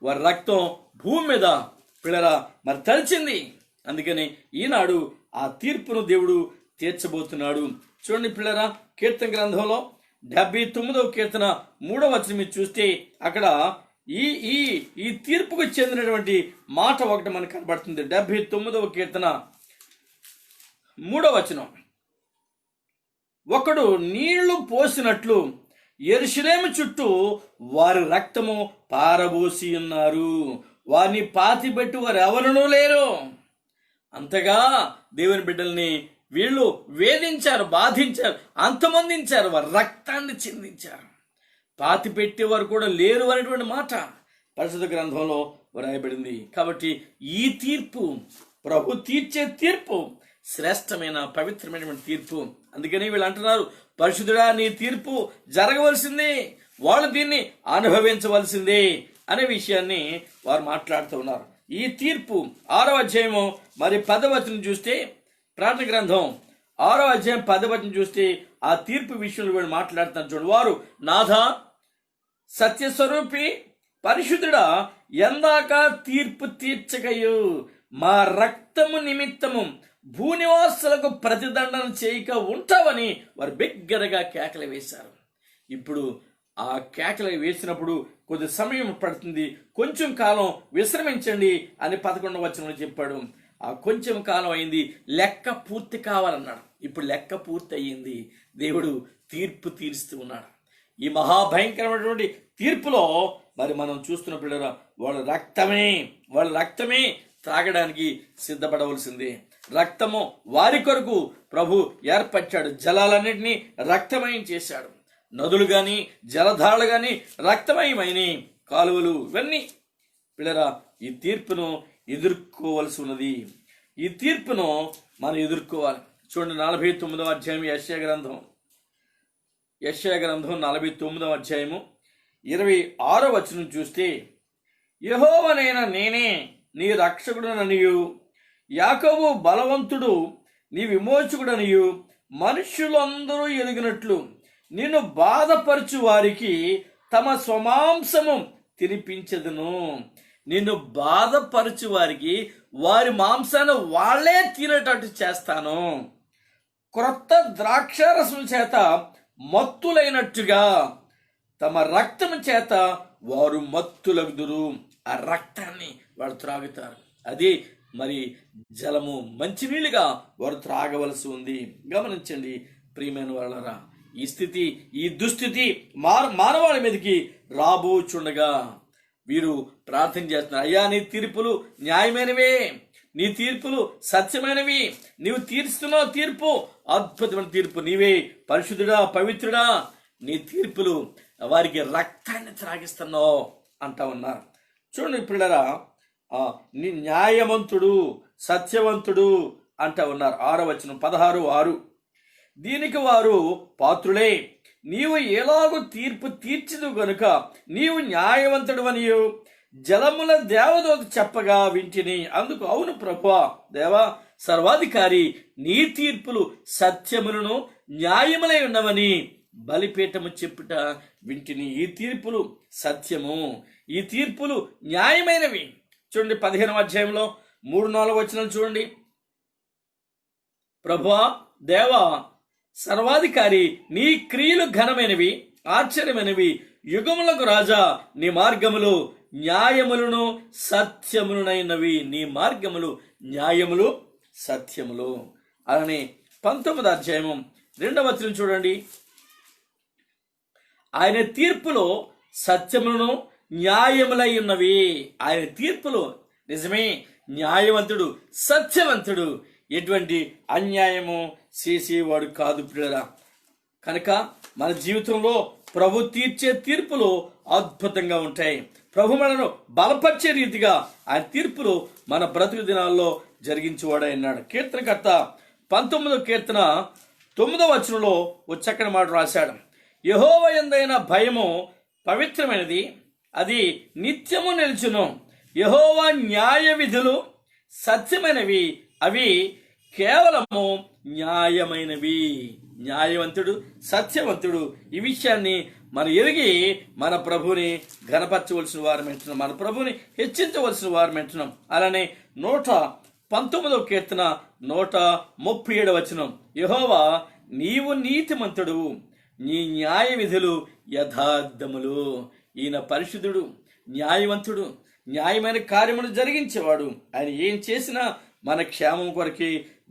వారి రక్తం భూమి మీద పిల్లరా మరి తడిచింది. అందుకని ఈనాడు ఆ తీర్పును దేవుడు తీర్చబోతున్నాడు. చూడండి పిల్లరా, కీర్తన గ్రంథంలో 79వ కీర్తన 3వ వచనం మీరు చూస్తే అక్కడ ఈ ఈ ఈ తీర్పుకు చెందినటువంటి మాట ఒకటి మనకు కనబడుతుంది. 79వ కీర్తన 3వ వచనం, ఒకడు నీళ్లు పోసినట్లు యెరూషలేము చుట్టూ వారి రక్తము పారబోసి ఉన్నారు, వారిని పాతిపెట్టి వారు ఎవరునూ లేరు. అంతగా దేవుని బిడ్డల్ని వీళ్ళు వేధించారు, బాధించారు, అంతమొందించారు, వారి రక్తాన్ని చిందించారు. పాతి పెట్టేవారు కూడా లేరు అనేటువంటి మాట పరిశుద్ధ గ్రంథంలో వ్రాయబడింది. కాబట్టి ఈ తీర్పు, ప్రభు తీర్చే తీర్పు శ్రేష్టమైన పవిత్రమైనటువంటి తీర్పు. అందుకని వీళ్ళు అంటున్నారు, పరిశుద్ధుడా నీ తీర్పు జరగవలసిందే, వాళ్ళు దీన్ని అనుభవించవలసిందే అనే విషయాన్ని వారు మాట్లాడుతూ ఉన్నారు. ఈ తీర్పు 6వ అధ్యాయము మరి 10వ వచనం చూస్తే, ప్రార్థన గ్రంథం 6వ అధ్యాయం 10వ వచనం చూస్తే ఆ తీర్పు విషయంలో వీళ్ళు మాట్లాడుతున్నారు. చూడు, వారు నాథా సత్యస్వరూపి పరిశుద్ధుడా, ఎందాక తీర్పు తీర్చకయు మా రక్తము నిమిత్తము భూనివాసులకు ప్రతిదండన చేయక ఉంటావని వారు బిగ్గరగా కేకలు వేశారు. ఇప్పుడు ఆ కేకలు వేసినప్పుడు కొద్ది సమయం పడుతుంది, కొంచెం కాలం విశ్రమించండి అని 11వ వచనంలో చెప్పాడు. ఆ కొంచెం కాలం అయింది, లెక్క పూర్తి కావాలన్నాడు. ఇప్పుడు లెక్క పూర్తి అయ్యింది, దేవుడు తీర్పు తీరుస్తూ ఉన్నాడు. ఈ మహాభయంకరమైనటువంటి తీర్పులో మరి మనం చూస్తున్న పిల్లరా, వాళ్ళ రక్తమే త్రాగడానికి సిద్ధపడవలసిందే. రక్తము వారి కొరకు ప్రభు ఏర్పరిచాడు. జలాలన్నింటినీ రక్తమయం చేశాడు. నదులు గాని జలధారలు గాని రక్తమయమైనవి, కాలువలు ఇవన్నీ పిల్లరా ఈ తీర్పును ఎదుర్కోవలసి ఉన్నది. ఈ తీర్పును మనం ఎదుర్కోవాలి. చూడండి, 49వ అధ్యాయం యెషయా గ్రంథం 49వ అధ్యాయము 26వ వచనం చూస్తే, యెహోవానైన నేనే నీ రక్షకుడననియు యాకోబు బలవంతుడు నీ విమోచకుడనియు మనుష్యులందరూ ఎరిగినట్లు నిన్ను బాధపరచు వారికి తమ స్వమాంసము తినిపించదును. నిన్ను బాధపరచు వారికి వారి మాంసాన్ని వాళ్లే తినేటట్టు చేస్తాను. క్రొత్త ద్రాక్షారసం చేత మత్తులైనట్టుగా తమ రక్తము చేత వారు మత్తులగుదురు. ఆ రక్తాన్ని వారు త్రాగుతారు. అది మరి జలము, మంచినీళ్ళుగా వారు త్రాగవలసి ఉంది. గమనించండి ప్రియమైన వాళ్ళరా, ఈ స్థితి, ఈ దుస్థితి మానవాళి మీదకి రాబోచుండగా వీరు ప్రార్థన చేస్తున్నారు, అయ్యా నీ తీర్పులు న్యాయమైనవే, నీ తీర్పులు సత్యమైనవి, నీవు తీరుస్తున్నావు తీర్పు, అద్భుతమైన తీర్పు, నీవే పరిశుద్ధుడా పవిత్రుడా, నీ తీర్పులు వారికి రక్తాన్ని త్రాగిస్తున్నావు అంటా ఉన్నారు. చూడండి పిల్లరా, నీ న్యాయవంతుడు సత్యవంతుడు అంటా ఉన్నారు. 6వ వచనం 16:6, దీనికి వారు పాత్రులే, నీవు ఎలాగూ తీర్పు తీర్చదు గనుక నీవు న్యాయవంతుడు అనియు జలముల దేవదూత చెప్పగా వింటిని. అందుకు అవును ప్రభువా దేవా సర్వాధికారి, నీ తీర్పులు సత్యములను న్యాయములై ఉన్నవని బలిపీఠము చెప్పుట వింటిని. ఈ తీర్పులు సత్యము, ఈ తీర్పులు న్యాయమైనవి. చూడండి 15వ అధ్యాయంలో 3-4 వచనాలు చూడండి. ప్రభువా దేవా సర్వాధికారి, నీ క్రియలు ఘనమైనవి ఆశ్చర్యమైనవి, యుగములకు రాజా నీ మార్గములు న్యాయములను సత్యములనైనవి. నీ మార్గములు న్యాయములు సత్యములు. అలానే 19వ అధ్యాయము 2వ వచనం చూడండి. ఆయన తీర్పులో సత్యములను న్యాయములై ఉన్నవి. ఆయన తీర్పులు నిజమే, న్యాయవంతుడు, సత్యవంతుడు, ఎటువంటి అన్యాయము చేసేవాడు కాదు ప్రియులారా. కనుక మన జీవితంలో ప్రభు తీర్చే తీర్పులు అద్భుతంగా ఉంటాయి. ప్రభు మనను బలపరిచే రీతిగా ఆయన తీర్పులు మన బ్రతుకు దినాల్లో జరిగించేవాడై ఉన్నాడు. కీర్తనకర్త 19వ కీర్తన 9వ వచనంలో ఒక చక్కని మాట రాశాడు. యెహోవా యందైన భయము పవిత్రమైనది, అది నిత్యము నిలుచును. యెహోవా న్యాయ విధులు సత్యమైనవి, అవి కేవలము న్యాయమైనవి. న్యాయవంతుడు, సత్యవంతుడు, ఈ విషయాన్ని మనం ఎరిగి మన ప్రభుని ఘనపరచవలసిన వారు అంటున్నాం, మన ప్రభుని హెచ్చించవలసిన వారు అంటున్నాం. అలానే 119వ కీర్తన 137వ వచనం, యెహోవా నీవు నీతిమంతుడు, నీ న్యాయ విధులు యథార్థములు. ఈయన పరిశుద్ధుడు, న్యాయవంతుడు, న్యాయమైన కార్యమును జరిగించేవాడు. ఆయన ఏం చేసినా మన క్షేమం కొరకే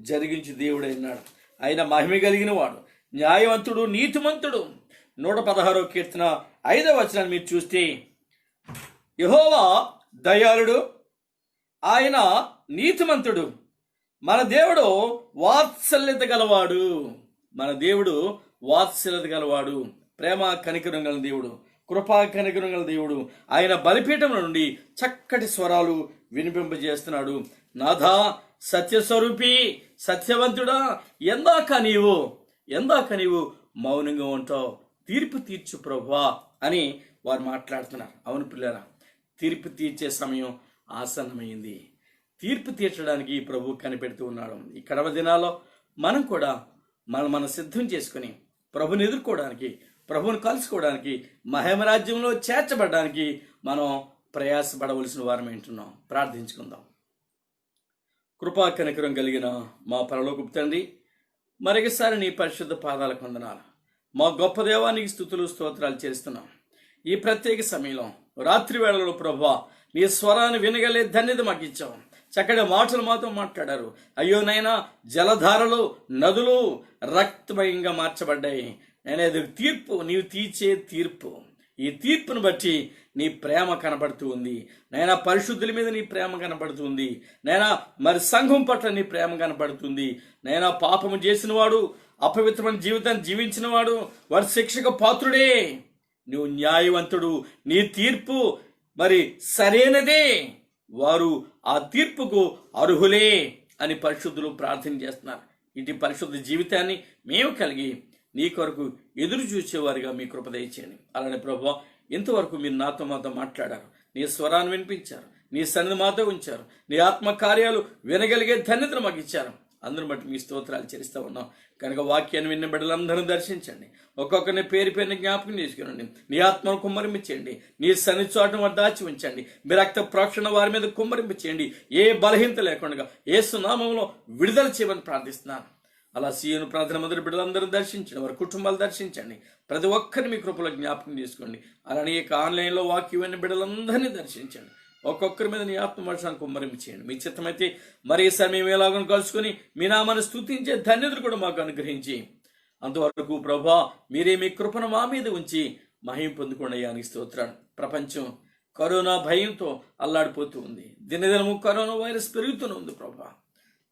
జరిగించు దేవుడైనాడు. ఆయన మహిమ కలిగిన వాడు, న్యాయవంతుడు, నీతిమంతుడు. 116వ కీర్తన 5వ వచనాన్ని మీరు చూస్తే, యెహోవా దయాళుడు, ఆయన నీతిమంతుడు, మన దేవుడు వాత్సల్యత గలవాడు. మన దేవుడు వాత్సల్యత గలవాడు, ప్రేమ కనికరం గల దేవుడు, కృపా కనికరం గల దేవుడు. ఆయన బలిపీఠం నుండి చక్కటి స్వరాలు వినిపింపజేస్తున్నాడు. నాథా, సత్యస్వరూపి, సత్యవంతుడా, ఎందాక నీవు మౌనంగా ఉంటావు? తీర్పు తీర్చు ప్రభువా అని వారు మాట్లాడుతున్నారు. అవును పిల్లరా, తీర్పు తీర్చే సమయం ఆసన్నమైంది. తీర్పు తీర్చడానికి ప్రభు కనిపెడుతూ ఉన్నాడు. ఈ కడవ దినాల్లో మనం కూడా మనం సిద్ధం చేసుకుని ప్రభుని ఎదుర్కోవడానికి, ప్రభుని కలుసుకోవడానికి, మహిమరాజ్యంలో చేర్చబడడానికి మనం ప్రయాసపడవలసిన వారం ఏంటున్నాం. ప్రార్థించుకుందాం. కృపా కనికరం కలిగిన మా పరలోకపు తండ్రి, మరొకసారి నీ పరిశుద్ధ పాదాలకు వందనాలు. మా గొప్ప దేవానికి స్తుతులు స్తోత్రాలు చేస్తున్నాం. ఈ ప్రత్యేక సమయంలో రాత్రి వేళలో ప్రభువా, నీ స్వరాన్ని వినగలే ధన్యత మాకు ఇచ్చావు. చక్కటి మాటలు మాతో మాట్లాడారు. అయ్యో నైనా, జలధారలు, నదులు రక్తమయంగా మార్చబడ్డాయి. నేనేది తీర్పు, నీవు తీర్చే తీర్పు. ఈ తీర్పును బట్టి నీ ప్రేమ కనబడుతూ ఉంది నైనా. పరిశుద్ధుల మీద నీ ప్రేమ కనబడుతుంది నైనా. మరి సంఘం పట్ల నీ ప్రేమ కనబడుతుంది నైనా. పాపము చేసిన వాడు, అపవిత్రమైన జీవితాన్ని జీవించిన వాడు, వారి శిక్షకు పాత్రుడే. నువ్వు న్యాయవంతుడు, నీ తీర్పు మరి సరైనదే, వారు ఆ తీర్పుకు అర్హులే అని పరిశుద్ధులు ప్రార్థన చేస్తున్నారు. ఇటు పరిశుద్ధ జీవితాన్ని మేము కలిగి నీ కొరకు ఎదురు చూసేవారిగా మీ కృప దయచేయండి. అలానే ప్రభువా, ఇంతవరకు మీరు మాతో మాట్లాడారు, నీ స్వరాన్ని వినిపించారు, నీ సన్నిధి మాతో ఉంచారు, నీ ఆత్మ కార్యాలు వినగలిగే ధన్యతను మాకు ఇచ్చారు. అందరూ బట్టి మీ స్తోత్రాలు చెల్లిస్తూ ఉన్నాం. కనుక వాక్యాన్ని విన్న బిడ్డలందరూ దర్శించండి, ఒక్కొక్కరిని పేరు పేరుని జ్ఞాపకం చేసుకునండి. నీ ఆత్మను కుమ్మరింపచేయండి, నీ సన్నిధి చోటను వారు దాచి ఉంచండి. మీ రక్త ప్రోక్షణ వారి మీద కుమ్మరింపచేయండి. ఏ బలహీనత లేకుండా యేసు నామములో విడుదల చేయమని ప్రార్థిస్తున్నాను. అలా సీఎను ప్రార్థన మొదటి బిడ్డలందరూ దర్శించండి, వారి కుటుంబాలు దర్శించండి. ప్రతి ఒక్కరిని మీ కృపలో జ్ఞాపకం చేసుకోండి. అలానే ఆన్లైన్లో వాక్యం బిడ్డలందరినీ దర్శించండి. ఒక్కొక్కరి మీద నీ ఆత్మవర్షాన్ని కుమ్మరింపు చేయండి. మీ చిత్తమైతే మరీ సమయం ఎలాగో కలుసుకొని మీ నామాన్ని స్తుతించే ధన్యతలు కూడా మాకు అనుగ్రహించి, అంతవరకు ప్రభా మీరే మీ కృపను మా మీద ఉంచి మహిమ పొందుకోండి. అని స్తోత్రాలు. ప్రపంచం కరోనా భయంతో అల్లాడిపోతూ ఉంది. దినదినము కరోనా వైరస్ పెరుగుతూనే ఉంది ప్రభా.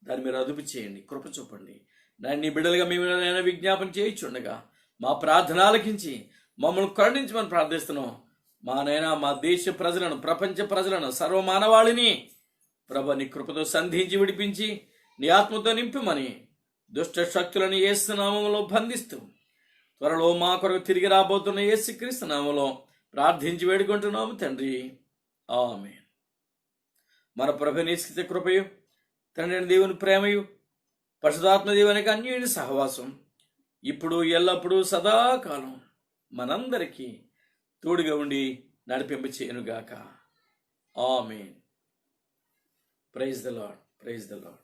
దాన్ని మీరు అదుపు చేయండి, కృప చూపండి. దాన్ని బిడ్డలుగా మేము విజ్ఞాపన చేయించుండగా మా ప్రార్థన ఆలకించి మమ్మల్ని కరుణించమని ప్రార్థిస్తున్నాం. మా నైనా మా దేశ ప్రజలను, ప్రపంచ ప్రజలను, సర్వమానవాళిని ప్రభు నీ కృపతో సంధించి విడిపించి నీ ఆత్మతో నింపమని దుష్ట శక్తులను యేసు నామములో బంధిస్తూ త్వరలో మా కొరకు తిరిగి రాబోతున్న యేసుక్రీస్తు నామములో ప్రార్థించి వేడుకుంటున్నాము తండ్రి. ఆమేన్. మన ప్రభు నిశ్చిత కృపయు, తండ్రి దేవుని ప్రేమయు, పరిశుద్ధాత్మ దేవునికి అన్యోన్య సహవాసం ఇప్పుడు ఎల్లప్పుడూ సదాకాలం మనందరికీ తోడుగా ఉండి నడిపింప చేయనుగాక. Amen. Praise the Lord. Praise the lord.